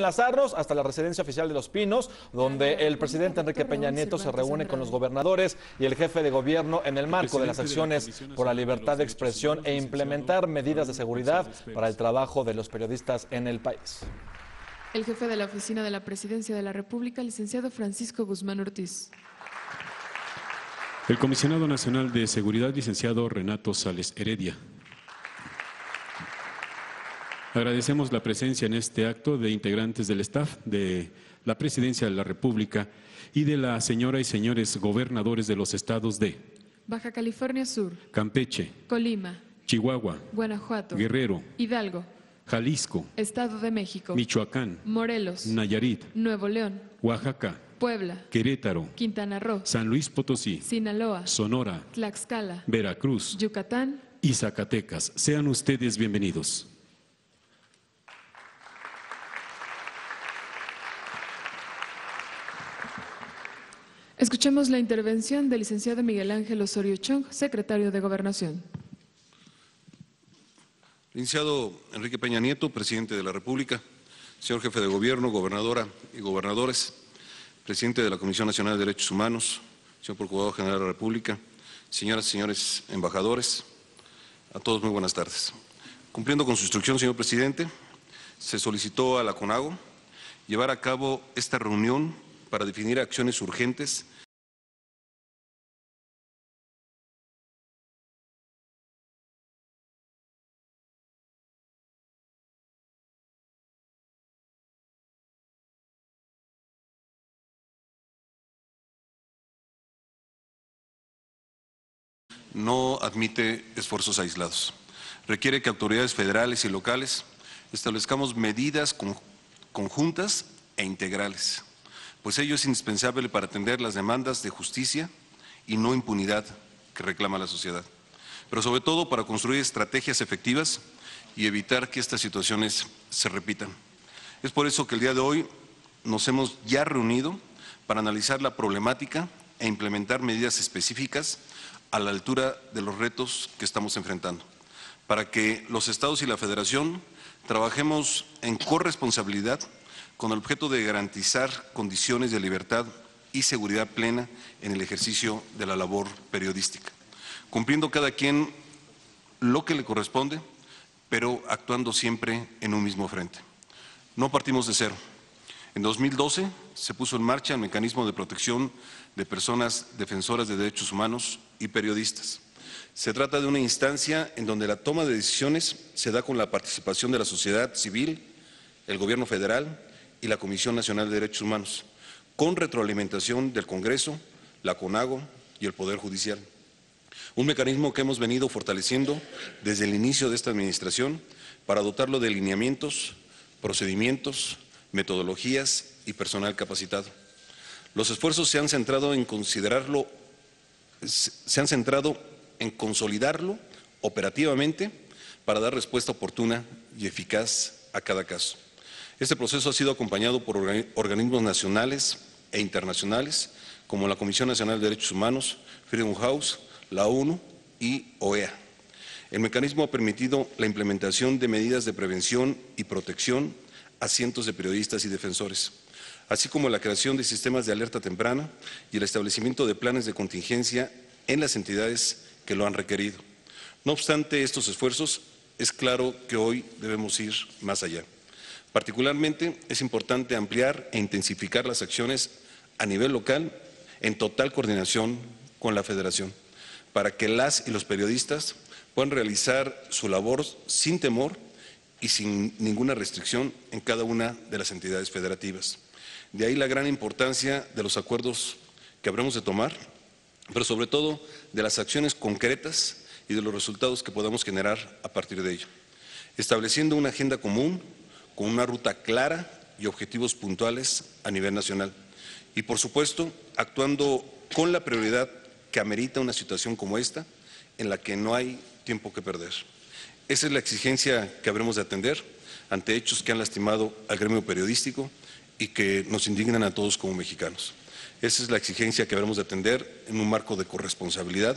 enlazarnos hasta la residencia oficial de Los Pinos, donde el presidente Enrique Peña Nieto se reúne con los gobernadores y el jefe de gobierno en el marco de las acciones por la libertad de expresión e implementar medidas de seguridad para el trabajo de los periodistas en el país. El jefe de la Oficina de la Presidencia de la República, licenciado Francisco Guzmán Ortiz. El comisionado nacional de seguridad, licenciado Renato Sales Heredia. Agradecemos la presencia en este acto de integrantes del staff de la Presidencia de la República y de la señora y señores gobernadores de los estados de Baja California Sur, Campeche, Colima, Chihuahua, Guanajuato, Guerrero, Hidalgo, Jalisco, Estado de México, Michoacán, Morelos, Nayarit, Nuevo León, Oaxaca, Puebla, Querétaro, Quintana Roo, San Luis Potosí, Sinaloa, Sonora, Tlaxcala, Veracruz Yucatán y Zacatecas. Sean ustedes bienvenidos. Escuchemos la intervención del licenciado Miguel Ángel Osorio Chong, secretario de Gobernación. Licenciado Enrique Peña Nieto, presidente de la República, señor jefe de gobierno, gobernadora y gobernadores, presidente de la Comisión Nacional de Derechos Humanos, señor Procurador General de la República, señoras y señores embajadores, a todos muy buenas tardes. Cumpliendo con su instrucción, señor presidente, se solicitó a la CONAGO llevar a cabo esta reunión para definir acciones urgentes no admite esfuerzos aislados. Requiere que autoridades federales y locales establezcamos medidas conjuntas e integrales, pues ello es indispensable para atender las demandas de justicia y no impunidad que reclama la sociedad, pero sobre todo para construir estrategias efectivas y evitar que estas situaciones se repitan. Es por eso que el día de hoy nos hemos ya reunido para analizar la problemática e implementar medidas específicas a la altura de los retos que estamos enfrentando, para que los estados y la federación trabajemos en corresponsabilidad con el objeto de garantizar condiciones de libertad y seguridad plena en el ejercicio de la labor periodística, cumpliendo cada quien lo que le corresponde, pero actuando siempre en un mismo frente. No partimos de cero. En 2012 se puso en marcha el mecanismo de protección de personas defensoras de derechos humanos y periodistas. Se trata de una instancia en donde la toma de decisiones se da con la participación de la sociedad civil, el Gobierno federal y la Comisión Nacional de Derechos Humanos, con retroalimentación del Congreso, la CONAGO y el Poder Judicial. Un mecanismo que hemos venido fortaleciendo desde el inicio de esta administración para dotarlo de lineamientos, procedimientos, metodologías y personal capacitado. Los esfuerzos se han centrado en consolidarlo operativamente para dar respuesta oportuna y eficaz a cada caso. Este proceso ha sido acompañado por organismos nacionales e internacionales como la Comisión Nacional de Derechos Humanos, Freedom House, la ONU y OEA. El mecanismo ha permitido la implementación de medidas de prevención y protección a cientos de periodistas y defensores, así como la creación de sistemas de alerta temprana y el establecimiento de planes de contingencia en las entidades que lo han requerido. No obstante estos esfuerzos, es claro que hoy debemos ir más allá. Particularmente es importante ampliar e intensificar las acciones a nivel local en total coordinación con la Federación, para que las y los periodistas puedan realizar su labor sin temor y sin ninguna restricción en cada una de las entidades federativas. De ahí la gran importancia de los acuerdos que habremos de tomar, pero sobre todo de las acciones concretas y de los resultados que podamos generar a partir de ello, estableciendo una agenda común con una ruta clara y objetivos puntuales a nivel nacional y, por supuesto, actuando con la prioridad que amerita una situación como esta, en la que no hay tiempo que perder. Esa es la exigencia que habremos de atender ante hechos que han lastimado al gremio periodístico y que nos indignan a todos como mexicanos. Esa es la exigencia que habremos de atender en un marco de corresponsabilidad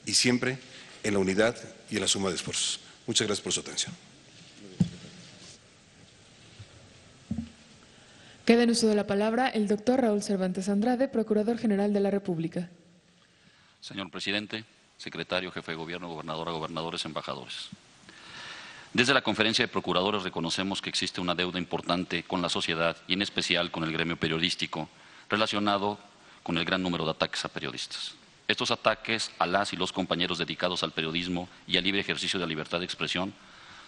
y siempre en la unidad y en la suma de esfuerzos. Muchas gracias por su atención. Queda en uso de la palabra el doctor Raúl Cervantes Andrade, Procurador General de la República. Señor presidente, secretario, jefe de gobierno, gobernadora, gobernadores, embajadores. Desde la Conferencia de Procuradores reconocemos que existe una deuda importante con la sociedad y en especial con el gremio periodístico relacionado con el gran número de ataques a periodistas. Estos ataques a las y los compañeros dedicados al periodismo y al libre ejercicio de la libertad de expresión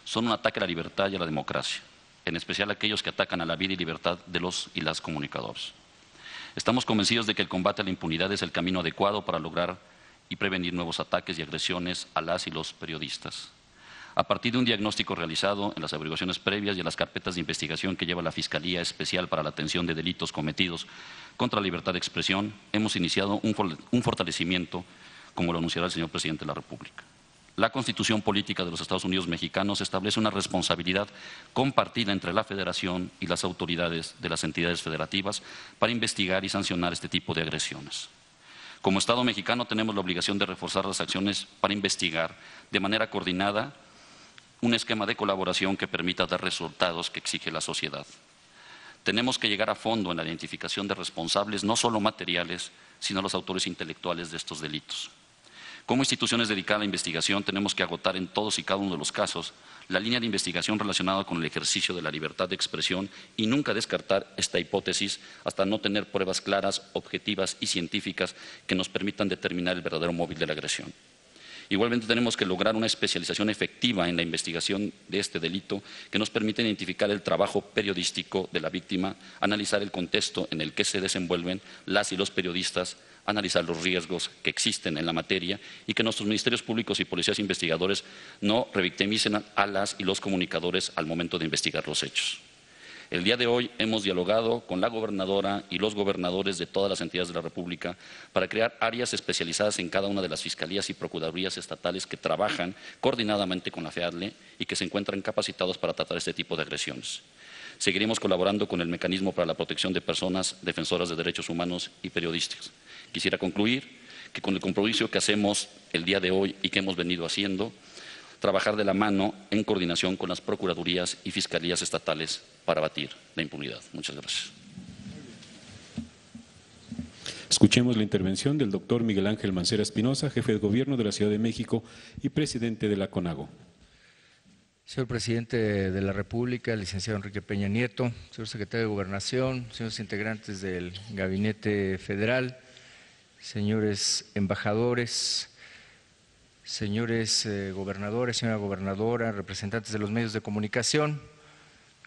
son un ataque a la libertad y a la democracia, en especial aquellos que atacan a la vida y libertad de los y las comunicadores. Estamos convencidos de que el combate a la impunidad es el camino adecuado para lograr y prevenir nuevos ataques y agresiones a las y los periodistas. A partir de un diagnóstico realizado en las averiguaciones previas y en las carpetas de investigación que lleva la Fiscalía Especial para la Atención de Delitos Cometidos contra la Libertad de Expresión, hemos iniciado un fortalecimiento, como lo anunciará el señor Presidente de la República. La Constitución Política de los Estados Unidos Mexicanos establece una responsabilidad compartida entre la Federación y las autoridades de las entidades federativas para investigar y sancionar este tipo de agresiones. Como Estado mexicano tenemos la obligación de reforzar las acciones para investigar de manera coordinada un esquema de colaboración que permita dar resultados que exige la sociedad. Tenemos que llegar a fondo en la identificación de responsables, no solo materiales, sino los autores intelectuales de estos delitos. Como instituciones dedicadas a la investigación, tenemos que agotar en todos y cada uno de los casos la línea de investigación relacionada con el ejercicio de la libertad de expresión y nunca descartar esta hipótesis hasta no tener pruebas claras, objetivas y científicas que nos permitan determinar el verdadero móvil de la agresión. Igualmente tenemos que lograr una especialización efectiva en la investigación de este delito que nos permita identificar el trabajo periodístico de la víctima, analizar el contexto en el que se desenvuelven las y los periodistas, analizar los riesgos que existen en la materia y que nuestros ministerios públicos y policías investigadores no revictimicen a las y los comunicadores al momento de investigar los hechos. El día de hoy hemos dialogado con la gobernadora y los gobernadores de todas las entidades de la República para crear áreas especializadas en cada una de las fiscalías y procuradurías estatales que trabajan coordinadamente con la FEADLE y que se encuentran capacitados para tratar este tipo de agresiones. Seguiremos colaborando con el Mecanismo para la Protección de Personas Defensoras de Derechos Humanos y Periodistas. Quisiera concluir que con el compromiso que hacemos el día de hoy y que hemos venido haciendo, trabajar de la mano en coordinación con las procuradurías y fiscalías estatales para abatir la impunidad. Muchas gracias. Escuchemos la intervención del doctor Miguel Ángel Mancera Espinosa, jefe de gobierno de la Ciudad de México y presidente de la CONAGO. Señor presidente de la República, licenciado Enrique Peña Nieto, señor secretario de Gobernación, señores integrantes del Gabinete Federal, señores embajadores, señores gobernadores, señora gobernadora, representantes de los medios de comunicación,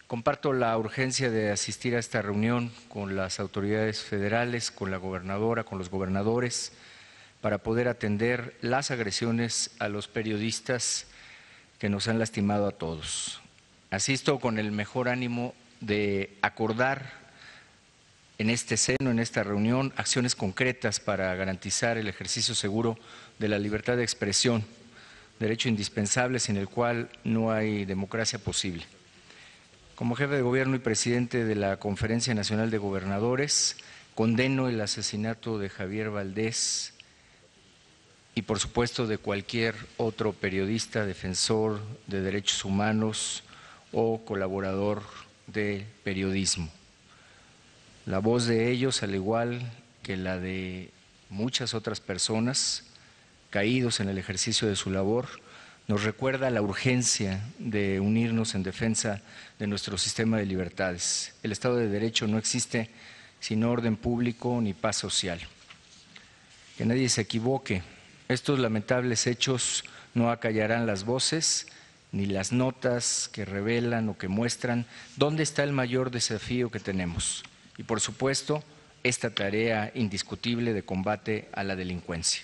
comparto la urgencia de asistir a esta reunión con las autoridades federales, con la gobernadora, con los gobernadores, para poder atender las agresiones a los periodistas que nos han lastimado a todos. Asisto con el mejor ánimo de acordar en este seno, en esta reunión, acciones concretas para garantizar el ejercicio seguro de la libertad de expresión, derecho indispensable sin el cual no hay democracia posible. Como jefe de gobierno y presidente de la Conferencia Nacional de Gobernadores, condeno el asesinato de Javier Valdés y por supuesto de cualquier otro periodista, defensor de derechos humanos o colaborador de periodismo. La voz de ellos, al igual que la de muchas otras personas caídos en el ejercicio de su labor, nos recuerda la urgencia de unirnos en defensa de nuestro sistema de libertades. El Estado de Derecho no existe sin orden público ni paz social. Que nadie se equivoque, estos lamentables hechos no acallarán las voces ni las notas que revelan o que muestran dónde está el mayor desafío que tenemos. Y por supuesto, esta tarea indiscutible de combate a la delincuencia.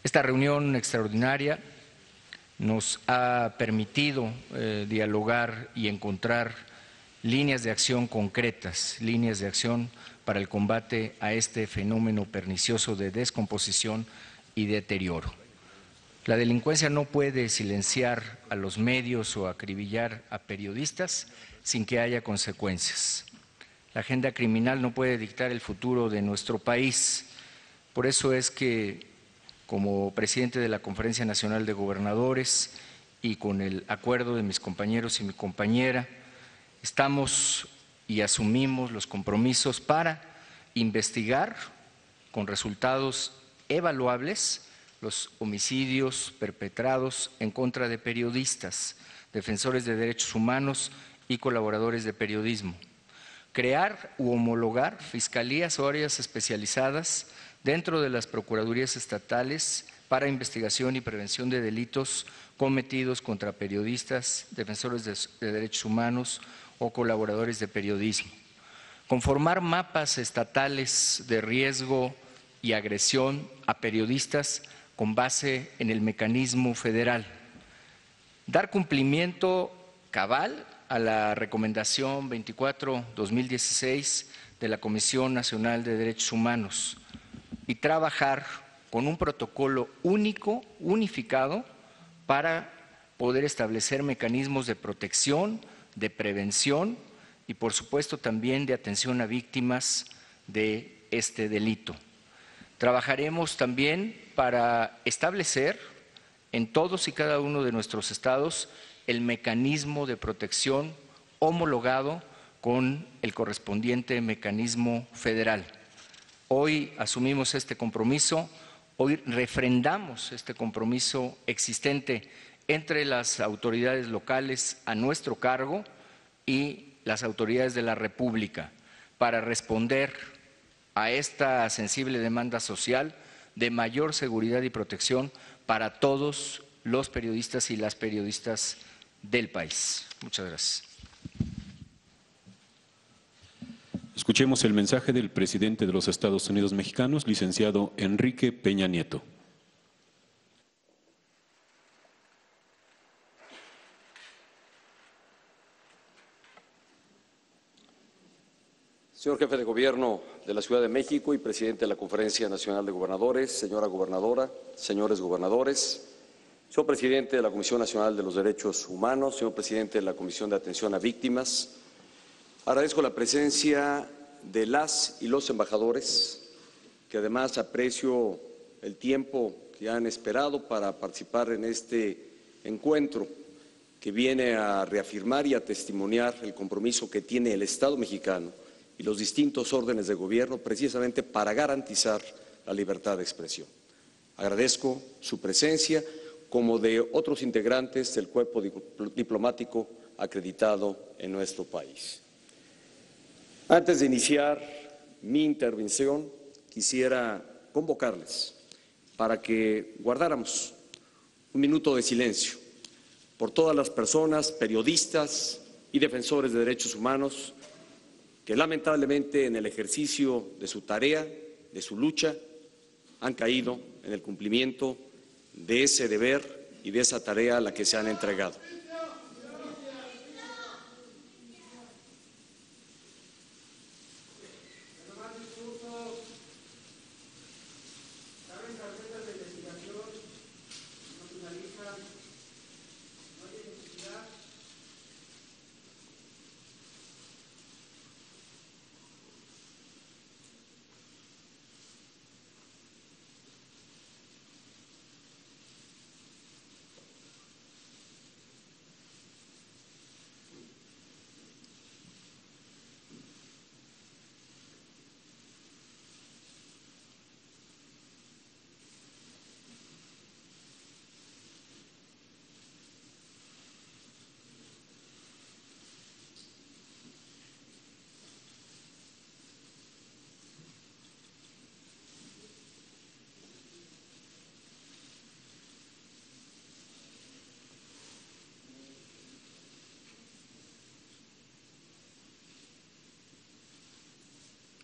Esta reunión extraordinaria nos ha permitido dialogar y encontrar líneas de acción concretas, líneas de acción para el combate a este fenómeno pernicioso de descomposición y deterioro. La delincuencia no puede silenciar a los medios o acribillar a periodistas sin que haya consecuencias. La agenda criminal no puede dictar el futuro de nuestro país. Por eso es que, como presidente de la Conferencia Nacional de Gobernadores y con el acuerdo de mis compañeros y mi compañera, estamos y asumimos los compromisos para investigar con resultados evaluables los homicidios perpetrados en contra de periodistas, defensores de derechos humanos y colaboradores de periodismo. Crear u homologar fiscalías o áreas especializadas dentro de las procuradurías estatales para investigación y prevención de delitos cometidos contra periodistas, defensores de derechos humanos o colaboradores de periodismo. Conformar mapas estatales de riesgo y agresión a periodistas con base en el mecanismo federal. Dar cumplimiento cabal a la recomendación 24/2016 de la Comisión Nacional de Derechos Humanos y trabajar con un protocolo único, unificado, para poder establecer mecanismos de protección, de prevención y, por supuesto, también de atención a víctimas de este delito. Trabajaremos también para establecer en todos y cada uno de nuestros estados el mecanismo de protección homologado con el correspondiente mecanismo federal. Hoy asumimos este compromiso, hoy refrendamos este compromiso existente entre las autoridades locales a nuestro cargo y las autoridades de la República para responder a esta sensible demanda social de mayor seguridad y protección para todos los periodistas y las periodistas del país. Muchas gracias. Escuchemos el mensaje del presidente de los Estados Unidos mexicanos, licenciado Enrique Peña Nieto. Señor Jefe de Gobierno de la Ciudad de México y Presidente de la Conferencia Nacional de Gobernadores, señora Gobernadora, señores gobernadores, señor Presidente de la Comisión Nacional de los Derechos Humanos, señor Presidente de la Comisión de Atención a Víctimas, agradezco la presencia de las y los embajadores, que además aprecio el tiempo que han esperado para participar en este encuentro que viene a reafirmar y a testimoniar el compromiso que tiene el Estado mexicano y los distintos órdenes de gobierno precisamente para garantizar la libertad de expresión. Agradezco su presencia, como de otros integrantes del cuerpo diplomático acreditado en nuestro país. Antes de iniciar mi intervención, quisiera convocarles para que guardáramos un minuto de silencio por todas las personas, periodistas y defensores de derechos humanos que lamentablemente en el ejercicio de su tarea, de su lucha, han caído en el cumplimiento de ese deber y de esa tarea a la que se han entregado.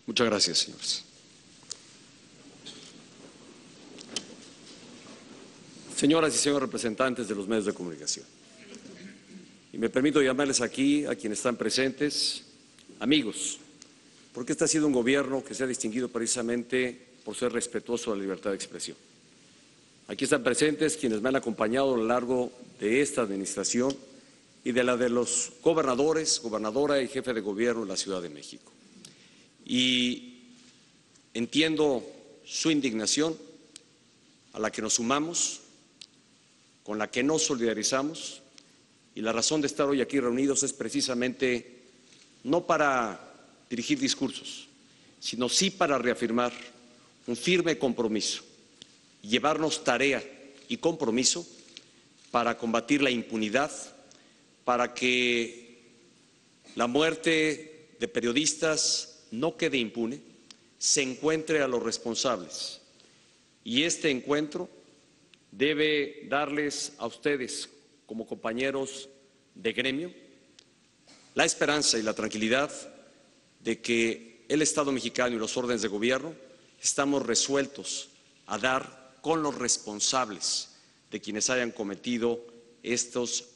Muchas gracias, señores. Señoras y señores representantes de los medios de comunicación, y me permito llamarles aquí a quienes están presentes, amigos, porque este ha sido un gobierno que se ha distinguido precisamente por ser respetuoso de la libertad de expresión. Aquí están presentes quienes me han acompañado a lo largo de esta administración y de la de los gobernadores, gobernadora y jefe de gobierno de la Ciudad de México. Y entiendo su indignación, a la que nos sumamos, con la que nos solidarizamos, y la razón de estar hoy aquí reunidos es precisamente no para dirigir discursos, sino sí para reafirmar un firme compromiso y llevarnos tarea y compromiso para combatir la impunidad, para que la muerte de periodistas no quede impune, se encuentre a los responsables. Y este encuentro debe darles a ustedes, como compañeros de gremio, la esperanza y la tranquilidad de que el Estado mexicano y los órdenes de gobierno estamos resueltos a dar con los responsables de quienes hayan cometido estos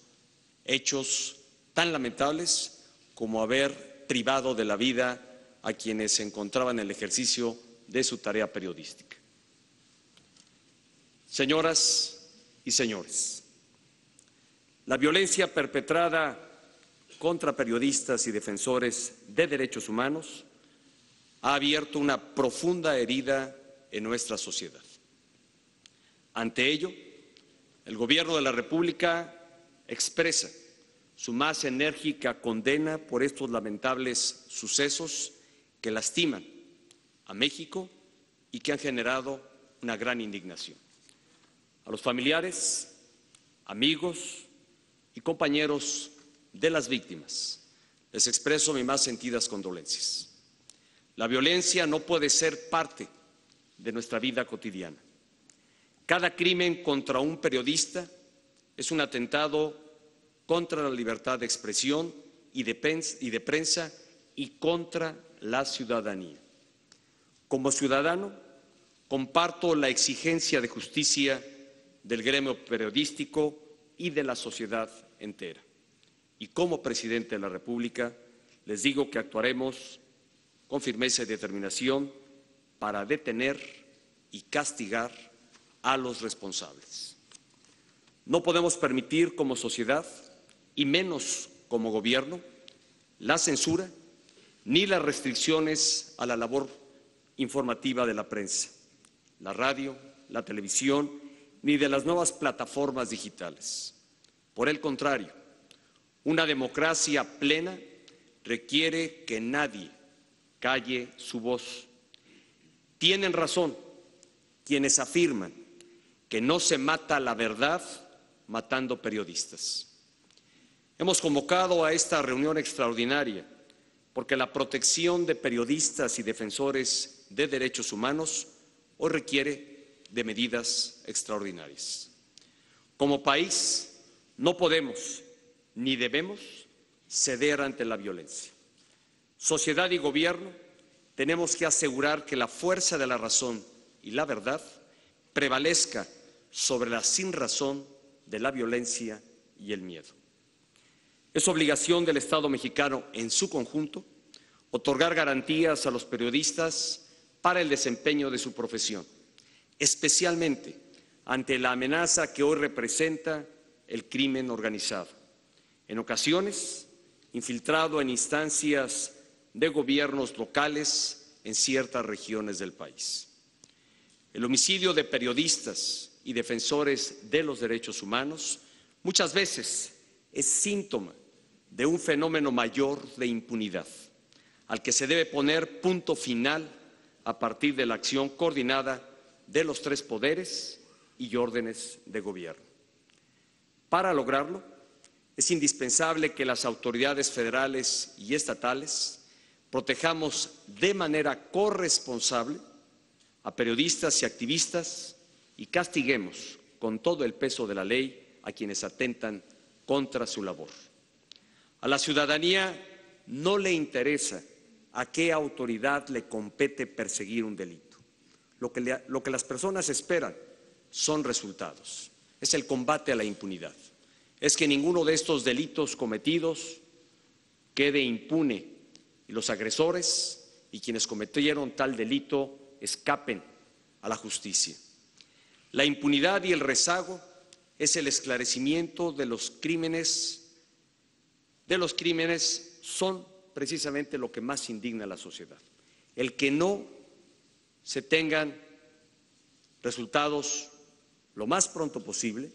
hechos tan lamentables como haber privado de la vida a quienes se encontraban en el ejercicio de su tarea periodística. Señoras y señores, la violencia perpetrada contra periodistas y defensores de derechos humanos ha abierto una profunda herida en nuestra sociedad. Ante ello, el Gobierno de la República expresa su más enérgica condena por estos lamentables sucesos que lastiman a México y que han generado una gran indignación. A los familiares, amigos y compañeros de las víctimas les expreso mis más sentidas condolencias. La violencia no puede ser parte de nuestra vida cotidiana. Cada crimen contra un periodista es un atentado contra la libertad de expresión y de prensa y contra la ciudadanía. Como ciudadano, comparto la exigencia de justicia del gremio periodístico y de la sociedad entera. Y como presidente de la República, les digo que actuaremos con firmeza y determinación para detener y castigar a los responsables. No podemos permitir como sociedad, y menos como gobierno, la censura ni las restricciones a la labor informativa de la prensa, la radio, la televisión, ni de las nuevas plataformas digitales. Por el contrario, una democracia plena requiere que nadie calle su voz. Tienen razón quienes afirman que no se mata la verdad matando periodistas. Hemos convocado a esta reunión extraordinaria porque la protección de periodistas y defensores de derechos humanos hoy requiere de medidas extraordinarias. Como país, no podemos ni debemos ceder ante la violencia. Sociedad y gobierno tenemos que asegurar que la fuerza de la razón y la verdad prevalezca sobre la sinrazón de la violencia y el miedo. Es obligación del Estado mexicano en su conjunto otorgar garantías a los periodistas para el desempeño de su profesión, especialmente ante la amenaza que hoy representa el crimen organizado, en ocasiones infiltrado en instancias de gobiernos locales en ciertas regiones del país. El homicidio de periodistas y defensores de los derechos humanos muchas veces es síntoma de un fenómeno mayor de impunidad, al que se debe poner punto final a partir de la acción coordinada de los tres poderes y órdenes de gobierno. Para lograrlo, es indispensable que las autoridades federales y estatales protejamos de manera corresponsable a periodistas y activistas y castiguemos con todo el peso de la ley a quienes atentan contra su labor. A la ciudadanía no le interesa a qué autoridad le compete perseguir un delito. Lo que las personas esperan son resultados. Es el combate a la impunidad. Es que ninguno de estos delitos cometidos quede impune y los agresores y quienes cometieron tal delito escapen a la justicia. La impunidad y el rezago es el esclarecimiento de los crímenes. Son precisamente lo que más indigna a la sociedad. El que no se tengan resultados lo más pronto posible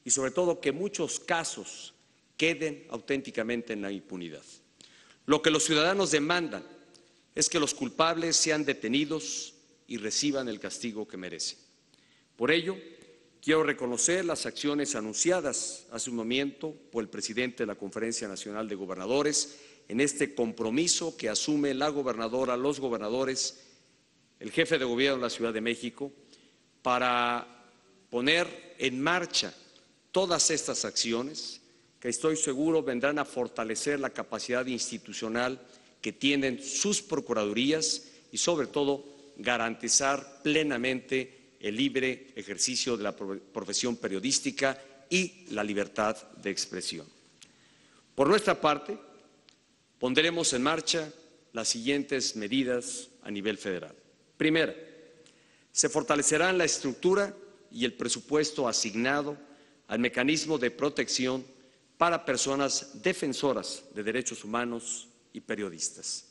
y sobre todo que muchos casos queden auténticamente en la impunidad. Lo que los ciudadanos demandan es que los culpables sean detenidos y reciban el castigo que merecen. Por ello, quiero reconocer las acciones anunciadas hace un momento por el presidente de la Conferencia Nacional de Gobernadores en este compromiso que asume la gobernadora, los gobernadores, el jefe de gobierno de la Ciudad de México, para poner en marcha todas estas acciones que estoy seguro vendrán a fortalecer la capacidad institucional que tienen sus procuradurías y, sobre todo, garantizar plenamente el libre ejercicio de la profesión periodística y la libertad de expresión. Por nuestra parte, pondremos en marcha las siguientes medidas a nivel federal. Primera, se fortalecerán la estructura y el presupuesto asignado al mecanismo de protección para personas defensoras de derechos humanos y periodistas.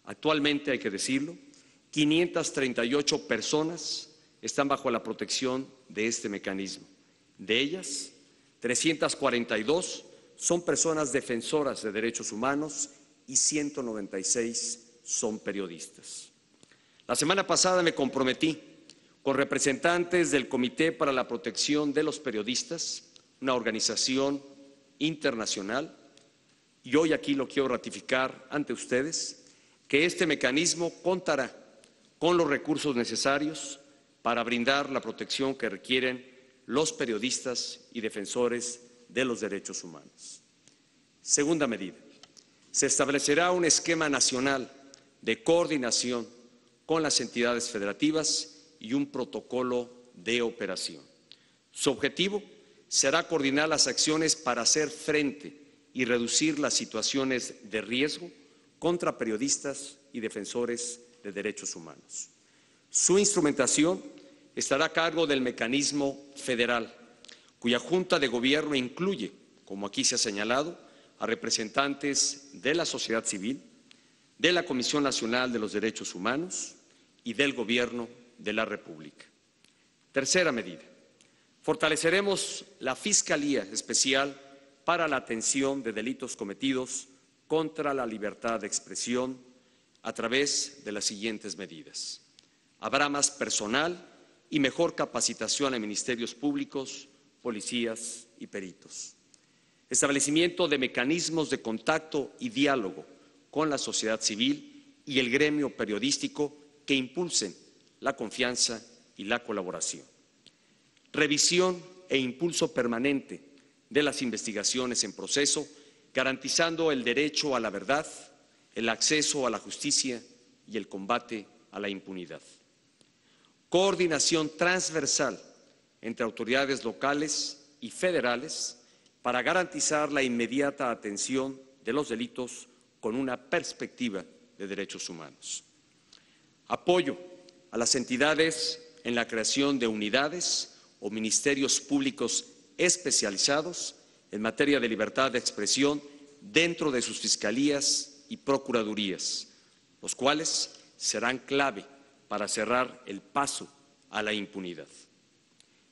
Actualmente, hay que decirlo, 538 personas están bajo la protección de este mecanismo. De ellas, 342 son personas defensoras de derechos humanos y 196 son periodistas. La semana pasada me comprometí con representantes del Comité para la Protección de los Periodistas, una organización internacional, y hoy aquí lo quiero ratificar ante ustedes, que este mecanismo contará con los recursos necesarios para brindar la protección que requieren los periodistas y defensores de los derechos humanos. Segunda medida, se establecerá un esquema nacional de coordinación con las entidades federativas y un protocolo de operación. Su objetivo será coordinar las acciones para hacer frente y reducir las situaciones de riesgo contra periodistas y defensores de derechos humanos. Su instrumentación estará a cargo del mecanismo federal, cuya Junta de Gobierno incluye, como aquí se ha señalado, a representantes de la sociedad civil, de la Comisión Nacional de los Derechos Humanos y del Gobierno de la República. Tercera medida, fortaleceremos la Fiscalía Especial para la atención de delitos cometidos contra la libertad de expresión a través de las siguientes medidas. Habrá más personal y mejor capacitación en ministerios públicos, policías y peritos. Establecimiento de mecanismos de contacto y diálogo con la sociedad civil y el gremio periodístico que impulsen la confianza y la colaboración. Revisión e impulso permanente de las investigaciones en proceso, garantizando el derecho a la verdad, el acceso a la justicia y el combate a la impunidad. Coordinación transversal entre autoridades locales y federales para garantizar la inmediata atención de los delitos con una perspectiva de derechos humanos. Apoyo a las entidades en la creación de unidades o ministerios públicos especializados en materia de libertad de expresión dentro de sus fiscalías y procuradurías, los cuales serán clave para cerrar el paso a la impunidad.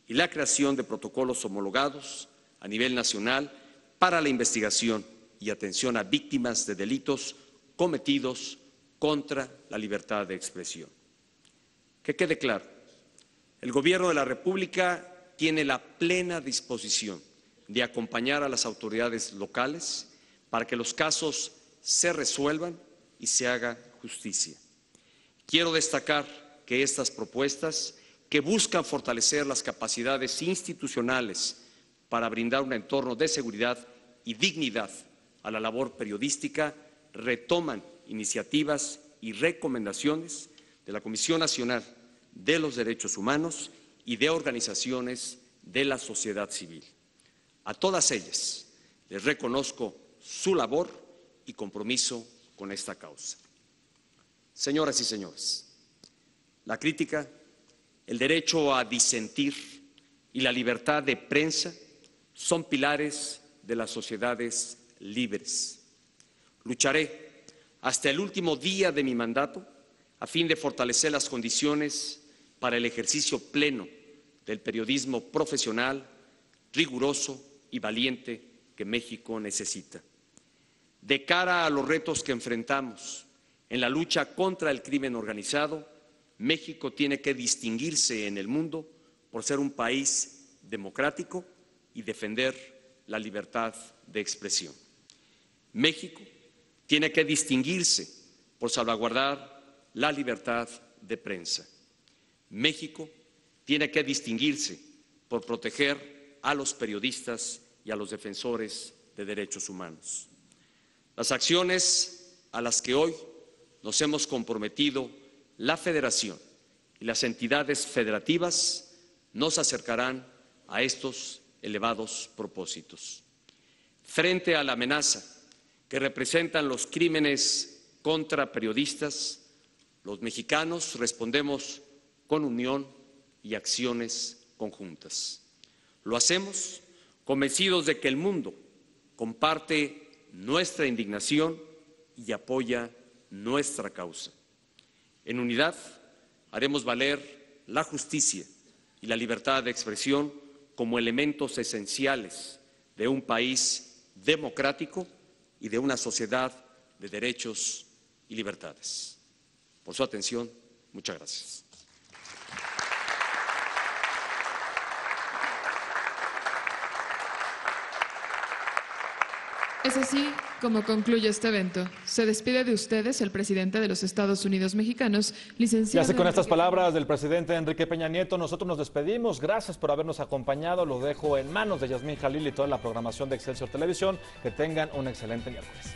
Y la creación de protocolos homologados a nivel nacional para la investigación y atención a víctimas de delitos cometidos contra la libertad de expresión. Que quede claro, el Gobierno de la República tiene la plena disposición de acompañar a las autoridades locales para que los casos se resuelvan y se haga justicia. Quiero destacar que estas propuestas, que buscan fortalecer las capacidades institucionales para brindar un entorno de seguridad y dignidad a la labor periodística, retoman iniciativas y recomendaciones de la Comisión Nacional de los Derechos Humanos y de organizaciones de la sociedad civil. A todas ellas les reconozco su labor y compromiso con esta causa. Señoras y señores, la crítica, el derecho a disentir y la libertad de prensa son pilares de las sociedades libres. Lucharé hasta el último día de mi mandato a fin de fortalecer las condiciones para el ejercicio pleno del periodismo profesional, riguroso y valiente que México necesita. De cara a los retos que enfrentamos en la lucha contra el crimen organizado, México tiene que distinguirse en el mundo por ser un país democrático y defender la libertad de expresión. México tiene que distinguirse por salvaguardar la libertad de prensa. México tiene que distinguirse por proteger a los periodistas y a los defensores de derechos humanos. Las acciones a las que hoy nos hemos comprometido la Federación y las entidades federativas nos acercarán a estos elevados propósitos. Frente a la amenaza que representan los crímenes contra periodistas, los mexicanos respondemos con unión y acciones conjuntas. Lo hacemos convencidos de que el mundo comparte nuestra indignación y apoya nuestra causa. En unidad haremos valer la justicia y la libertad de expresión como elementos esenciales de un país democrático y de una sociedad de derechos y libertades. Por su atención, muchas gracias. Es así como concluye este evento. Se despide de ustedes el presidente de los Estados Unidos mexicanos, licenciado. Y así con estas palabras del presidente Enrique Peña Nieto, nosotros nos despedimos. Gracias por habernos acompañado. Lo dejo en manos de Yasmín Jalil y toda la programación de Excelsior Televisión. Que tengan un excelente miércoles.